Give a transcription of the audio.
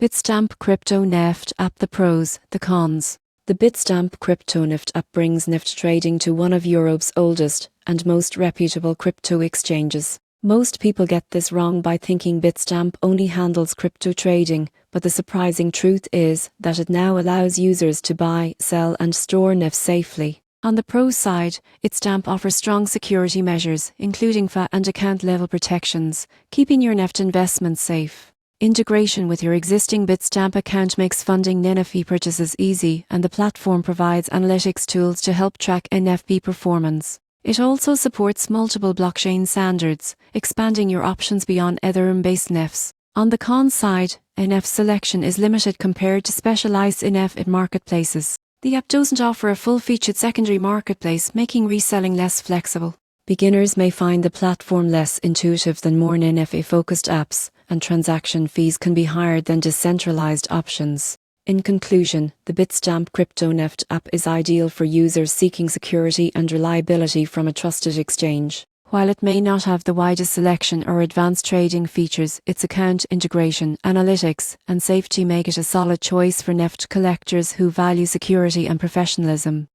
Bitstamp Crypto NFT App. The pros, the cons. The Bitstamp Crypto NFT app brings NFT trading to one of Europe's oldest and most reputable crypto exchanges. Most people get this wrong by thinking Bitstamp only handles crypto trading, but the surprising truth is that it now allows users to buy, sell and store NFTs safely. On the pros side, Bitstamp offers strong security measures, including FA and account-level protections, keeping your NFT investments safe. Integration with your existing Bitstamp account makes funding NFT purchases easy, and the platform provides analytics tools to help track NFT performance. It also supports multiple blockchain standards, expanding your options beyond Ethereum-based NFTs. On the cons side, NFT selection is limited compared to specialized NFT marketplaces. The app doesn't offer a full-featured secondary marketplace, making reselling less flexible. Beginners may find the platform less intuitive than more NFT-focused apps, and transaction fees can be higher than decentralized options. In conclusion, the Bitstamp Crypto NFT app is ideal for users seeking security and reliability from a trusted exchange. While it may not have the widest selection or advanced trading features, its account integration, analytics, and safety make it a solid choice for NFT collectors who value security and professionalism.